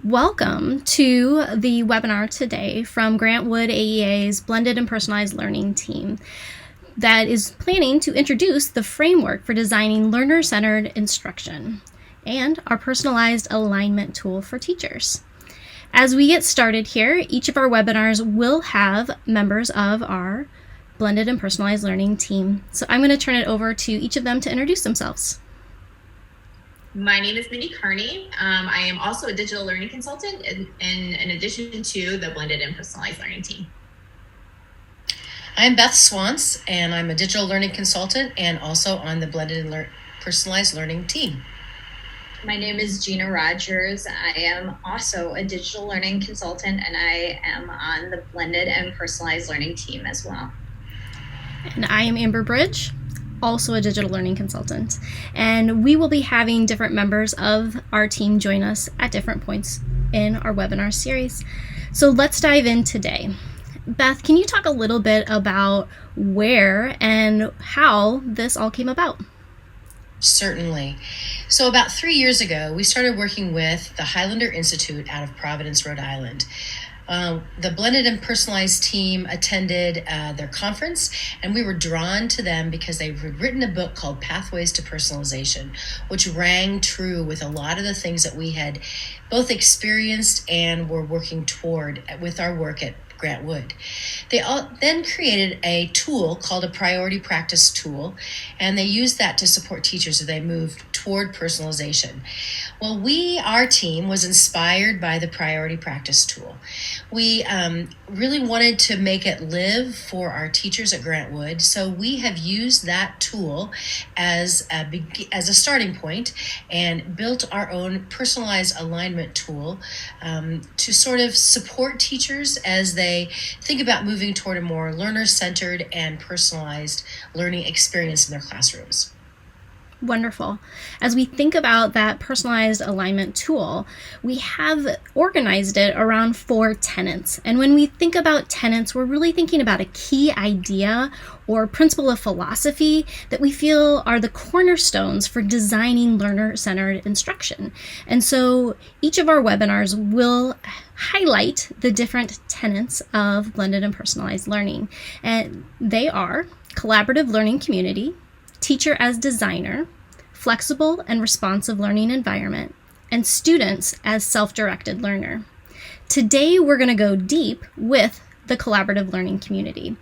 Welcome to the webinar today from Grant Wood AEA's Blended and Personalized Learning team that is planning to introduce the framework for designing learner-centered instruction and our personalized alignment tool for teachers. As we get started here, each of our webinars will have members of our Blended and Personalized Learning team. So I'm going to turn it over to each of them to introduce themselves. My name is Mindy Carney. I am also a digital learning consultant in addition to the Blended and Personalized Learning team. I'm Beth Swans, and I'm a digital learning consultant and also on the Blended and Personalized Learning team. My name is Gina Rogers. I am also a digital learning consultant, and I am on the Blended and Personalized Learning team as well. And I am Amber Bridge, also a digital learning consultant. And we will be having different members of our team join us at different points in our webinar series. So let's dive in today. Beth, can you talk a little bit about where and how this all came about? Certainly. So about 3 years ago, we started working with the Highlander Institute out of Providence, Rhode Island. The Blended and Personalized team attended their conference, and we were drawn to them because they've written a book called Pathways to Personalization, which rang true with a lot of the things that we had both experienced and were working toward with our work at Grant Wood. They then created a tool called a priority practice tool, and they used that to support teachers as they moved toward personalization. Well, our team was inspired by the priority practice tool. We really wanted to make it live for our teachers at Grant Wood, so we have used that tool as a starting point and built our own personalized alignment tool to sort of support teachers as they think about moving toward a more learner-centered and personalized learning experience in their classrooms. Wonderful. As we think about that personalized alignment tool, we have organized it around 4 tenets. And when we think about tenets, we're really thinking about a key idea or principle of philosophy that we feel are the cornerstones for designing learner-centered instruction. And so each of our webinars will highlight the different tenets of blended and personalized learning. And they are collaborative learning community, teacher as designer, flexible and responsive learning environment, and students as self-directed learner. Today, we're going to go deep with the collaborative learning community.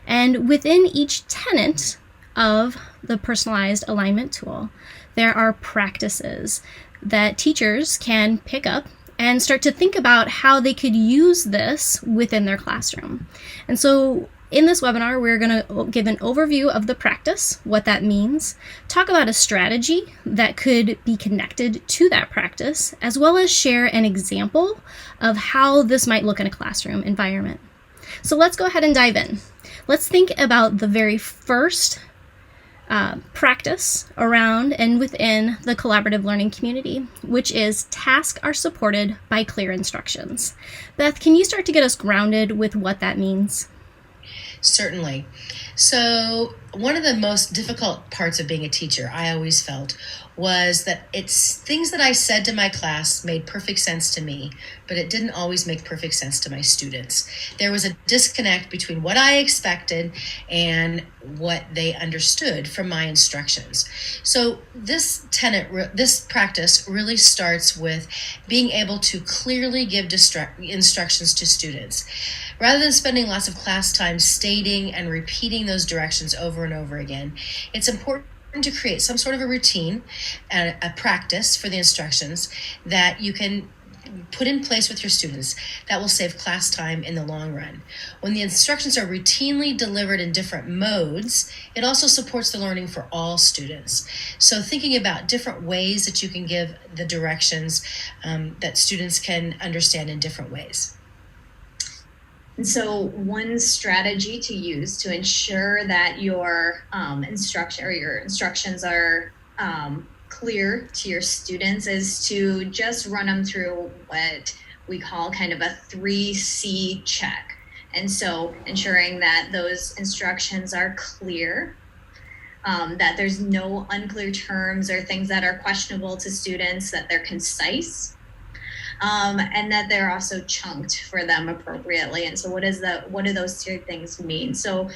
And within each tenet of the personalized alignment tool, there are practices that teachers can pick up and start to think about how they could use this within their classroom. And so in this webinar, we're going to give an overview of the practice, what that means, talk about a strategy that could be connected to that practice, as well as share an example of how this might look in a classroom environment. So let's go ahead and dive in. Let's think about the very first practice around and within the collaborative learning community, which is tasks are supported by clear instructions. Beth, can you start to get us grounded with what that means? Certainly. So one of the most difficult parts of being a teacher, I always felt, was that it's things that I said to my class made perfect sense to me, but it didn't always make perfect sense to my students. There was a disconnect between what I expected and what they understood from my instructions. So this practice really starts with being able to clearly give instructions to students. Rather than spending lots of class time stating and repeating those directions over and over again, it's important to create some sort of a routine, a practice for the instructions that you can put in place with your students that will save class time in the long run. When the instructions are routinely delivered in different modes, it also supports the learning for all students. So thinking about different ways that you can give the directions that students can understand in different ways. And so one strategy to use to ensure that your instructions are clear to your students is to just run them through what we call kind of a 3C check. And so ensuring that those instructions are clear, that there's no unclear terms or things that are questionable to students, that they're concise, and that they're also chunked for them appropriately. And so what do those two things mean? So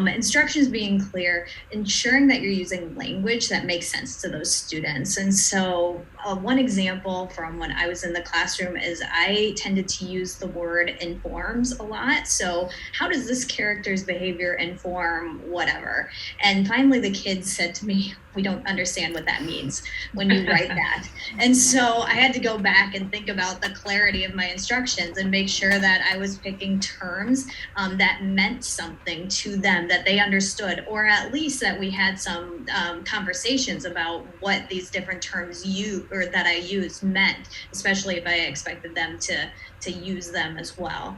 instructions being clear, ensuring that you're using language that makes sense to those students. And so one example from when I was in the classroom is I tended to use the word informs a lot. So how does this character's behavior inform whatever? And finally the kids said to me, we don't understand what that means when you write that. And so I had to go back and think about the clarity of my instructions and make sure that I was picking terms that meant something to them, that they understood, or at least that we had some conversations about what these different terms that I used meant, especially if I expected them to use them as well.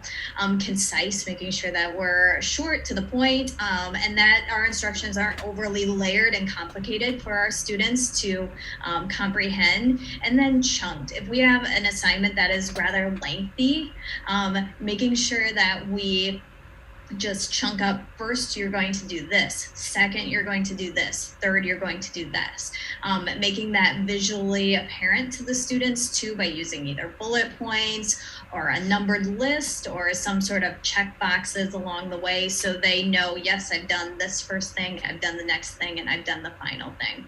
Concise, making sure that we're short to the point, and that our instructions aren't overly layered and complicated for our students to comprehend. And then chunked. If we have an assignment that is rather lengthy, making sure that we just chunk up. First, you're going to do this. Second, you're going to do this. Third, you're going to do this. Making that visually apparent to the students too by using either bullet points or a numbered list or some sort of check boxes along the way so they know, yes, I've done this first thing, I've done the next thing, and I've done the final thing.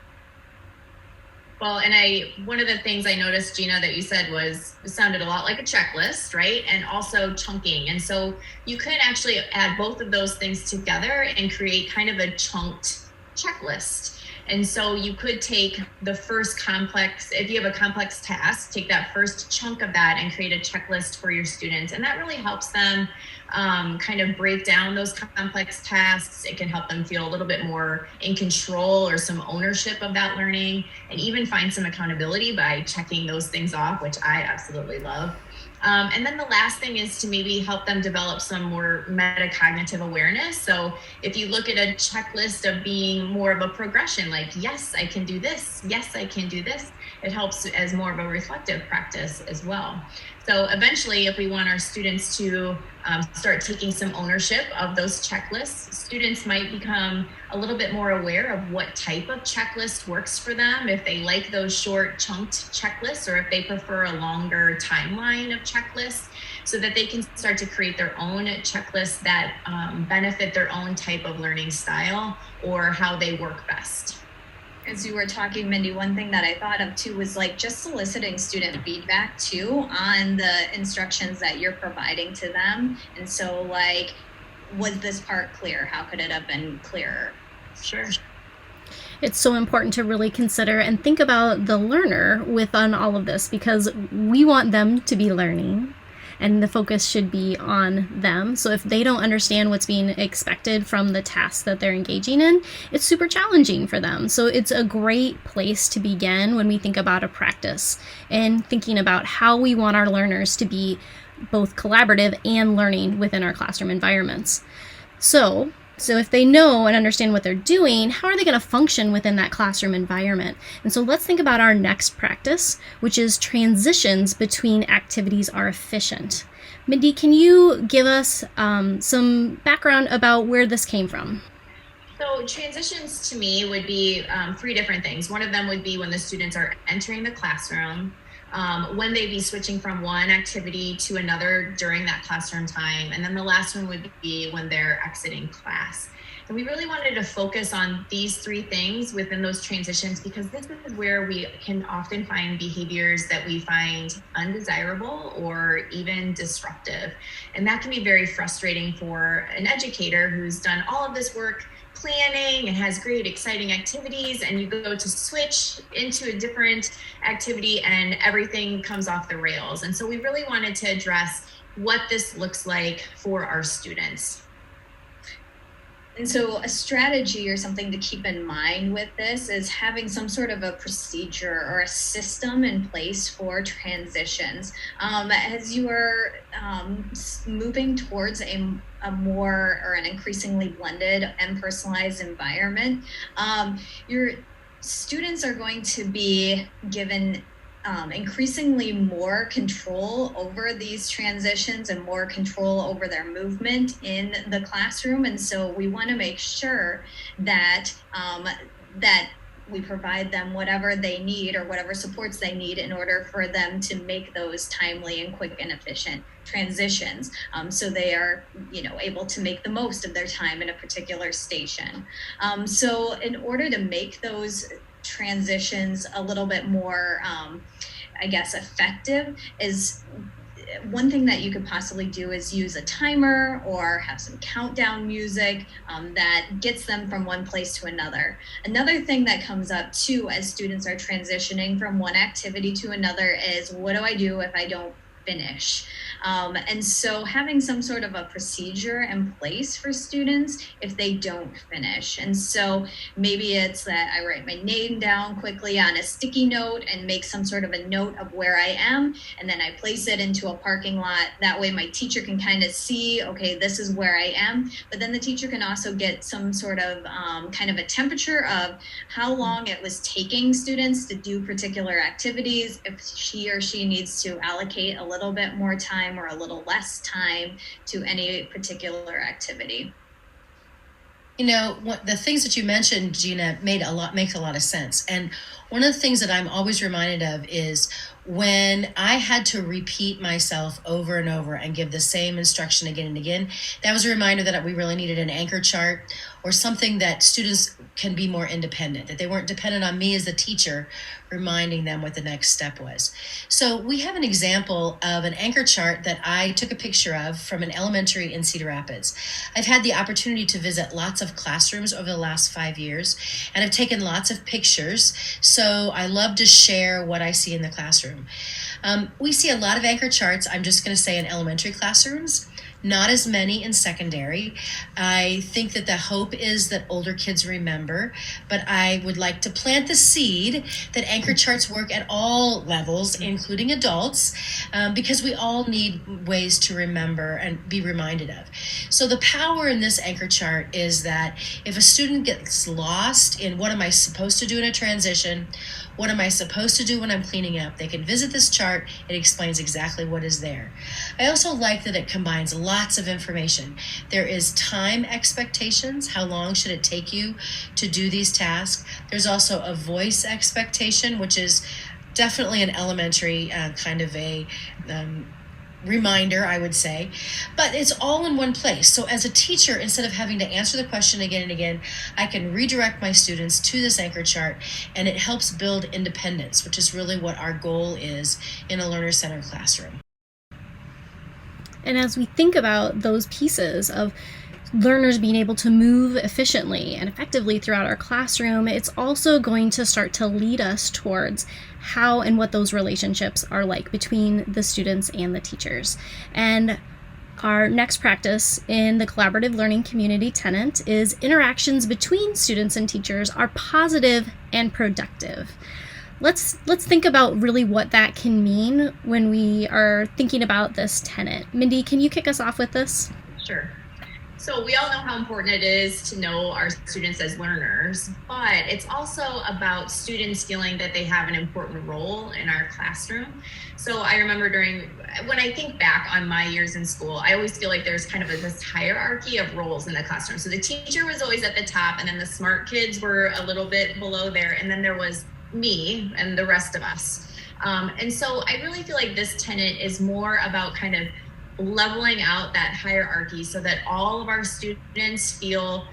Well, and one of the things I noticed, Gina, that you said was it sounded a lot like a checklist, right? And also chunking. And so you could actually add both of those things together and create kind of a chunked checklist. And so you could take the first complex, if you have a complex task, take that first chunk of that and create a checklist for your students. And that really helps them kind of break down those complex tasks. It can help them feel a little bit more in control or some ownership of that learning, and even find some accountability by checking those things off, which I absolutely love. And then the last thing is to maybe help them develop some more metacognitive awareness. So if you look at a checklist of being more of a progression, like, yes, I can do this. Yes, I can do this. It helps as more of a reflective practice as well. So eventually, if we want our students to start taking some ownership of those checklists, students might become a little bit more aware of what type of checklist works for them, if they like those short chunked checklists or if they prefer a longer timeline of checklists, so that they can start to create their own checklists that benefit their own type of learning style or how they work best. As you were talking, Mindy, one thing that I thought of too was like just soliciting student feedback too on the instructions that you're providing to them. And so like, was this part clear? How could it have been clearer? Sure. It's so important to really consider and think about the learner within all of this, because we want them to be learning and the focus should be on them. So if they don't understand what's being expected from the task that they're engaging in, it's super challenging for them. So it's a great place to begin when we think about a practice and thinking about how we want our learners to be both collaborative and learning within our classroom environments. So if they know and understand what they're doing, how are they going to function within that classroom environment? And so let's think about our next practice, which is transitions between activities are efficient. Mindy, can you give us some background about where this came from? So transitions to me would be three different things. One of them would be when the students are entering the classroom, when they'd be switching from one activity to another during that classroom time. And then the last one would be when they're exiting class. And we really wanted to focus on these three things within those transitions, because this is where we can often find behaviors that we find undesirable or even disruptive. And that can be very frustrating for an educator who's done all of this work planning and has great exciting activities, and you go to switch into a different activity and everything comes off the rails. And so we really wanted to address what this looks like for our students. And so a strategy or something to keep in mind with this is having some sort of a procedure or a system in place for transitions. As you are moving towards a more or an increasingly blended and personalized environment, your students are going to be given increasingly more control over these transitions and more control over their movement in the classroom. And so we want to make sure that that we provide them whatever they need or whatever supports they need in order for them to make those timely and quick and efficient transitions, so they are, able to make the most of their time in a particular station. So in order to make those transitions a little bit more, effective, is one thing that you could possibly do is use a timer or have some countdown music that gets them from one place to another. Another thing that comes up too as students are transitioning from one activity to another is, what do I do if I don't finish? And so having some sort of a procedure in place for students if they don't finish. And so maybe it's that I write my name down quickly on a sticky note and make some sort of a note of where I am, and then I place it into a parking lot. That way my teacher can kind of see, okay, this is where I am. But then the teacher can also get some sort of kind of a temperature of how long it was taking students to do particular activities, if he or she needs to allocate a little bit more time or a little less time to any particular activity. The things that you mentioned, Gina, makes a lot of sense. And one of the things that I'm always reminded of is when I had to repeat myself over and over and give the same instruction again and again. That was a reminder that we really needed an anchor chart or something that students can be more independent, that they weren't dependent on me as the teacher reminding them what the next step was. So we have an example of an anchor chart that I took a picture of from an elementary in Cedar Rapids. I've had the opportunity to visit lots of classrooms over the last 5 years, and I've taken lots of pictures, so I love to share what I see in the classroom. We see a lot of anchor charts, I'm just going to say, in elementary classrooms. Not as many in secondary. I think that the hope is that older kids remember, but I would like to plant the seed that anchor charts work at all levels, including adults, because we all need ways to remember and be reminded of. So the power in this anchor chart is that if a student gets lost in what am I supposed to do in a transition, what am I supposed to do when I'm cleaning up, they can visit this chart. It explains exactly what is there. I also like that it combines lots of information. There is time expectations. How long should it take you to do these tasks? There's also a voice expectation, which is definitely an elementary kind of a reminder, I would say, but it's all in one place. So as a teacher, instead of having to answer the question again and again, I can redirect my students to this anchor chart, and it helps build independence, which is really what our goal is in a learner-centered classroom. And as we think about those pieces of learners being able to move efficiently and effectively throughout our classroom, it's also going to start to lead us towards how and what those relationships are like between the students and the teachers. And our next practice in the collaborative learning community tenet is interactions between students and teachers are positive and productive. Let's think about really what that can mean when we are thinking about this tenet. Mindy, can you kick us off with this? Sure. So we all know how important it is to know our students as learners, but it's also about students feeling that they have an important role in our classroom. So I remember when I think back on my years in school, I always feel like there's kind of this hierarchy of roles in the classroom. So the teacher was always at the top, and then the smart kids were a little bit below there, and then there was me and the rest of us. And so I really feel like this tenet is more about kind of leveling out that hierarchy so that all of our students feel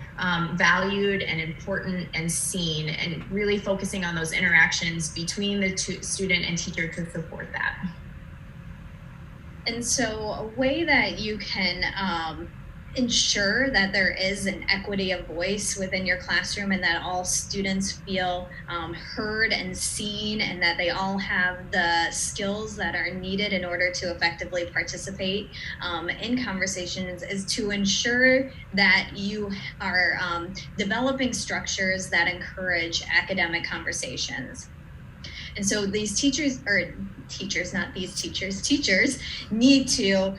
valued and important and seen, and really focusing on those interactions between the student and teacher to support that. And so a way that you can ensure that there is an equity of voice within your classroom and that all students feel heard and seen, and that they all have the skills that are needed in order to effectively participate in conversations, is to ensure that you are developing structures that encourage academic conversations. And so these teachers need to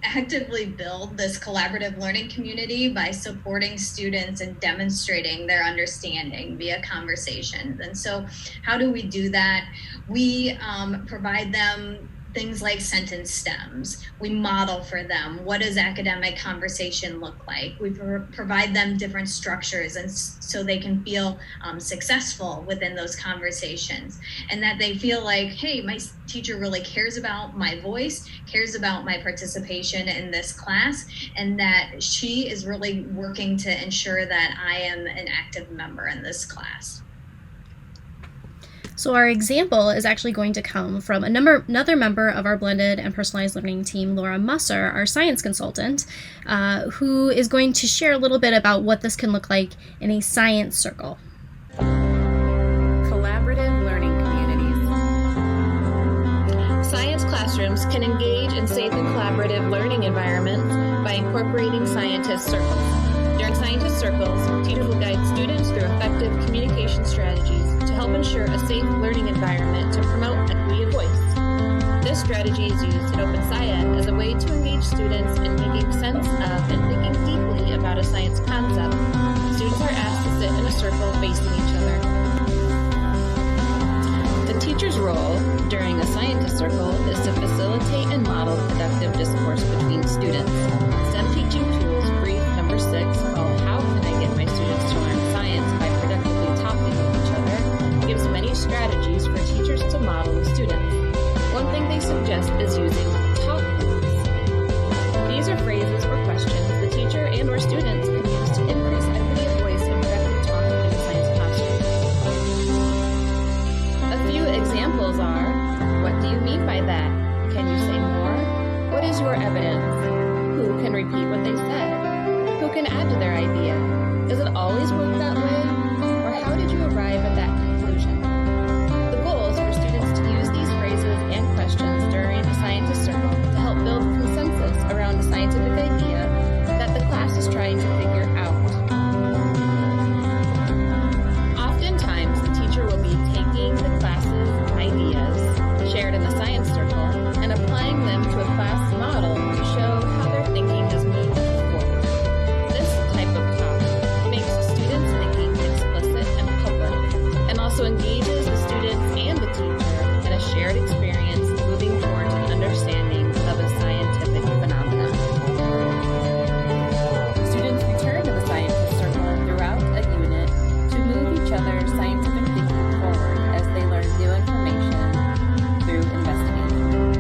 actively build this collaborative learning community by supporting students and demonstrating their understanding via conversations. And so how do we do that? We provide them things like sentence stems. We model for them. What does academic conversation look like? We provide them different structures, and so they can feel successful within those conversations, and that they feel like, hey, my teacher really cares about my voice, cares about my participation in this class, and that she is really working to ensure that I am an active member in this class. So our example is actually going to come from another member of our blended and personalized learning team, Laura Musser, our science consultant, who is going to share a little bit about what this can look like in a science circle. Collaborative learning communities. Science classrooms can engage in safe and collaborative learning environments by incorporating scientist circles. During scientist circles, teachers will guide students through effective communication strategies to help ensure a safe learning environment to promote equity of voice. This strategy is used in Open Science as a way to engage students in making sense of and thinking deeply about a science concept. Students are asked to sit in a circle facing each other. The teacher's role during a scientist circle is to facilitate and model productive discourse between students. STEM teaching tools brief number 6 called How Can I Get My Students to Learn Science by Productively Talking with Each Other gives many strategies for teachers to model with students. One thing they suggest is using talk points. These are phrases or questions the teacher and or students can use to increase equity of voice and productive talk in the science classroom. A few examples are, what do you mean by that? Can you say more? What is your evidence? Who can repeat what they said? Who can add to their idea? Does it always work that way? Or how did you arrive at that conclusion? The goal is for students to use these phrases and questions during a scientist circle to help build consensus around a scientific idea that the class is trying to figure out. Oftentimes, the teacher will be taking the class's ideas shared in the science circle and applying them to a class model to show how their thinking has moved forward. This type of talk makes students' thinking explicit and public, and also engages the students and the teacher in a shared experience moving towards an understanding of a scientific phenomenon. Students return to the scientist circle throughout a unit to move each other's scientific thinking forward as they learn new information through investigation.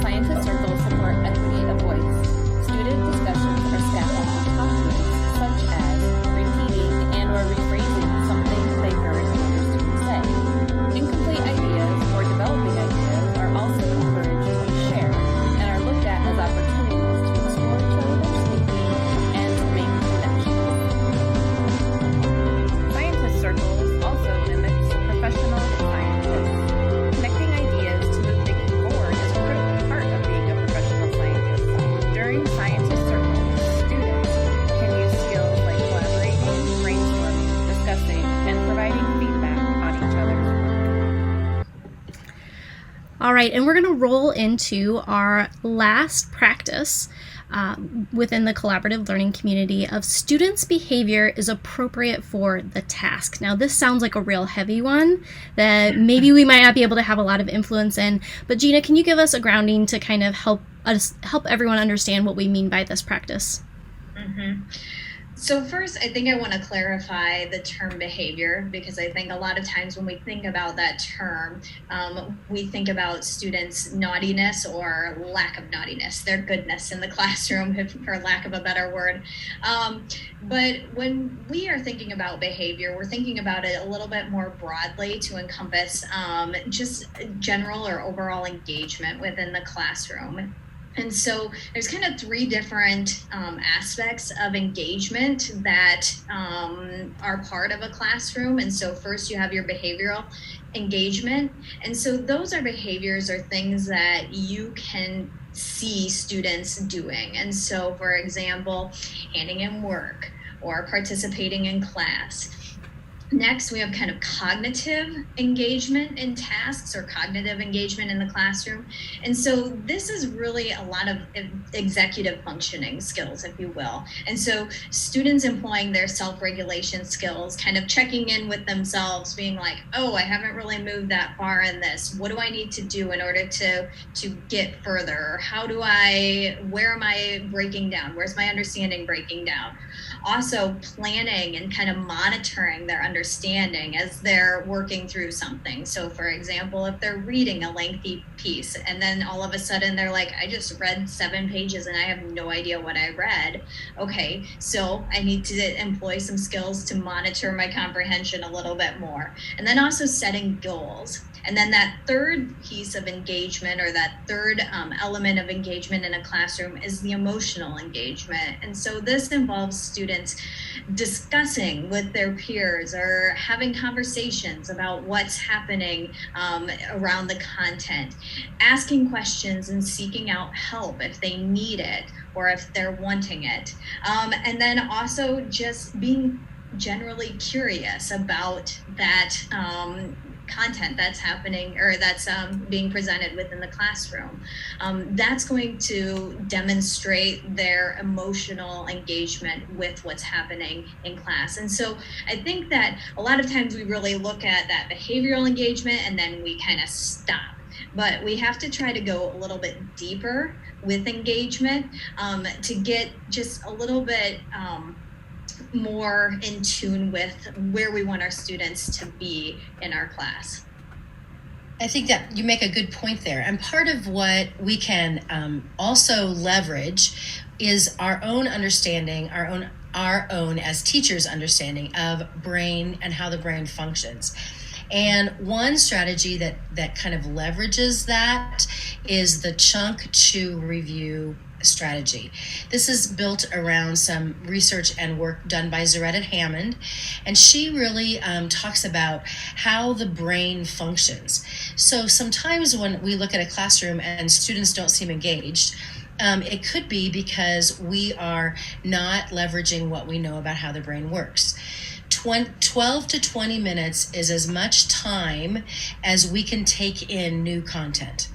Scientist circles support equity of voice. Student discussions are scaffolded with talk points such as repeating and or rephrasing something they heard another student say. Incomplete ideas or developing ideas are also encouraged to be shared and are looked at as opportunities to explore each other's thinking and to make connections. Scientist circles also mimics professional scientists. Connecting ideas to move thinking forward is a critical part of being a professional scientist. During scientist circles, students can use skills like collaborating, brainstorming, discussing, and providing feedback on each other's work. All right, and we're going to roll into our last practice within the collaborative learning community of students' behavior is appropriate for the task. Now, this sounds like a real heavy one that maybe we might not be able to have a lot of influence in, but Gina, can you give us a grounding to kind of help everyone understand what we mean by this practice? Mm-hmm. So first, I think I want to clarify the term behavior, because I think a lot of times when we think about that term, we think about students' naughtiness or lack of naughtiness, their goodness in the classroom, for lack of a better word. But when we are thinking about behavior, we're thinking about it a little bit more broadly to encompass just general or overall engagement within the classroom. And so there's kind of 3 different aspects of engagement that are part of a classroom. And so first you have your behavioral engagement. And so those are behaviors or things that you can see students doing. And so, for example, handing in work or participating in class. Next, we have kind of cognitive engagement in tasks or cognitive engagement in the classroom. And so this is really a lot of executive functioning skills, if you will. And so students employing their self-regulation skills, kind of checking in with themselves, being like, oh, I haven't really moved that far in this. What do I need to do in order to get further? Where am I breaking down? Where's my understanding breaking down? Also planning and kind of monitoring their understanding as they're working through something. So for example, if they're reading a lengthy piece and then all of a sudden they're like, I just read 7 pages and I have no idea what I read. Okay, so I need to employ some skills to monitor my comprehension a little bit more. And then also setting goals. And then that third piece of engagement, or that third element of engagement in a classroom, is the emotional engagement. And so this involves students discussing with their peers or having conversations about what's happening around the content, asking questions and seeking out help if they need it or if they're wanting it. And then also just being generally curious about that content that's happening or that's being presented within the classroom. That's going to demonstrate their emotional engagement with what's happening in class. And so I think that a lot of times we really look at that behavioral engagement and then we kind of stop. But we have to try to go a little bit deeper with engagement to get just a little bit more in tune with where we want our students to be in our class. I think that you make a good point there. And part of what we can also leverage is our own understanding, our own as teachers understanding of brain and how the brain functions. And one strategy that kind of leverages that is the chunk, chew, review strategy. This is built around some research and work done by Zaretta Hammond, and she really talks about how the brain functions. So sometimes when we look at a classroom and students don't seem engaged, it could be because we are not leveraging what we know about how the brain works. 12 to 20 minutes is as much time as we can take in new content.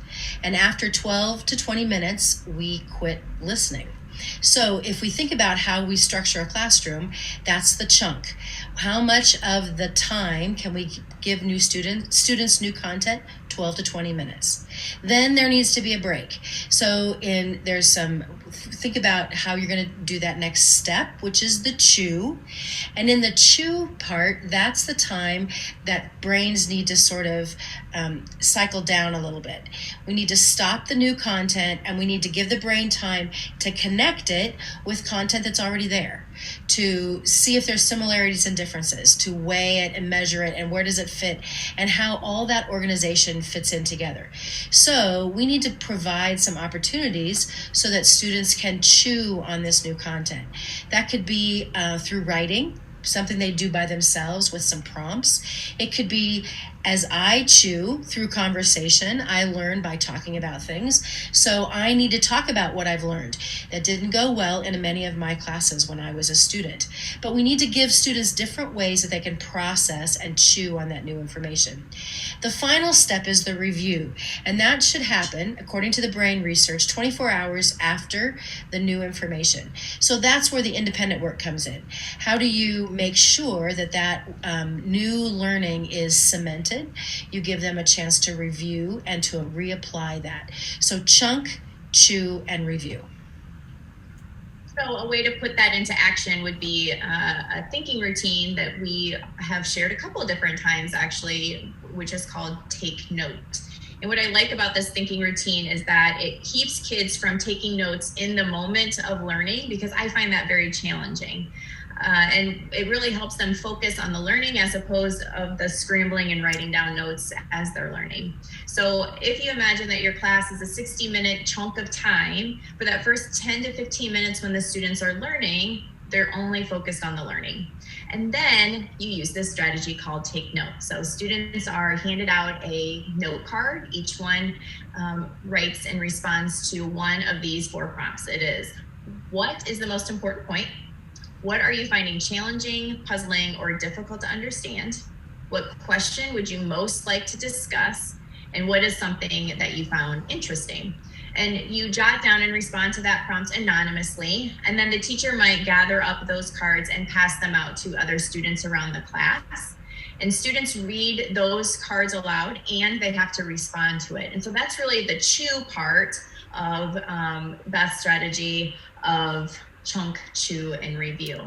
And after 12 to 20 minutes, we quit listening. So if we think about how we structure a classroom, that's the chunk. How much of the time can we give new students new content? 12 to 20 minutes. Then there needs to be a break. So think about how you're going to do that next step, which is the chew. And in the chew part, that's the time that brains need to sort of cycle down a little bit. We need to stop the new content and we need to give the brain time to connect it with content that's already there, to see if there's similarities and differences, to weigh it and measure it and where does it fit and how all that organization fits in together. So we need to provide some opportunities so that students can chew on this new content. That could be through writing, something they do by themselves with some prompts. It could be as I chew through conversation. I learn by talking about things. So I need to talk about what I've learned. That didn't go well in many of my classes when I was a student. But we need to give students different ways that they can process and chew on that new information. The final step is the review. And that should happen, according to the brain research, 24 hours after the new information. So that's where the independent work comes in. How do you make sure that new learning is cemented? You give them a chance to review and to reapply that. So chunk, chew, and review. So a way to put that into action would be a thinking routine that we have shared a couple of different times actually, which is called Take Note. And what I like about this thinking routine is that it keeps kids from taking notes in the moment of learning, because I find that very challenging. And it really helps them focus on the learning as opposed of the scrambling and writing down notes as they're learning. So if you imagine that your class is a 60-minute chunk of time, for that first 10 to 15 minutes when the students are learning, they're only focused on the learning. And then you use this strategy called Take Note. So students are handed out a note card. Each one writes and responds to one of these 4 prompts. It is, what is the most important point? What are you finding challenging, puzzling, or difficult to understand? What question would you most like to discuss? And what is something that you found interesting? And you jot down and respond to that prompt anonymously. And then the teacher might gather up those cards and pass them out to other students around the class. And students read those cards aloud and they have to respond to it. And so that's really the chew part of Beth's strategy of chunk, chew, and review.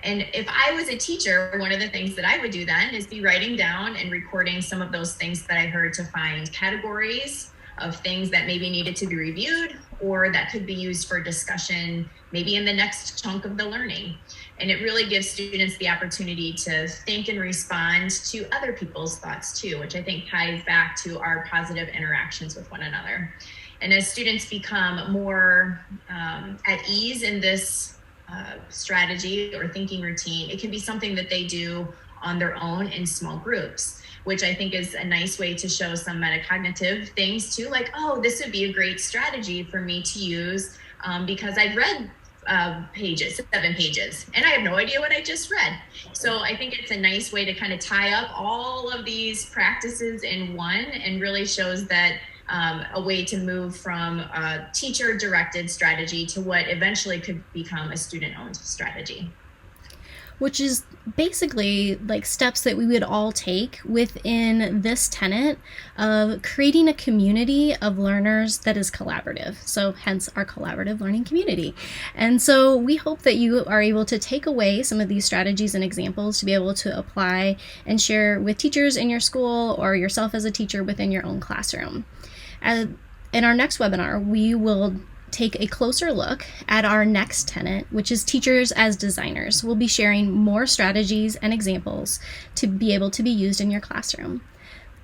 And if I was a teacher, one of the things that I would do then is be writing down and recording some of those things that I heard to find categories of things that maybe needed to be reviewed or that could be used for discussion, maybe in the next chunk of the learning. And it really gives students the opportunity to think and respond to other people's thoughts too, which I think ties back to our positive interactions with one another. And as students become more at ease in this strategy or thinking routine, it can be something that they do on their own in small groups, which I think is a nice way to show some metacognitive things too, like, oh, this would be a great strategy for me to use because I've read 7 pages, and I have no idea what I just read. So I think it's a nice way to kind of tie up all of these practices in one, and really shows that a way to move from a teacher-directed strategy to what eventually could become a student-owned strategy. Which is basically like steps that we would all take within this tenet of creating a community of learners that is collaborative. So hence our collaborative learning community. And so we hope that you are able to take away some of these strategies and examples to be able to apply and share with teachers in your school or yourself as a teacher within your own classroom. In our next webinar, we will take a closer look at our next tenet, which is teachers as designers. We'll be sharing more strategies and examples to be able to be used in your classroom.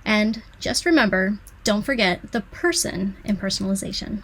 And just remember, don't forget the person in personalization.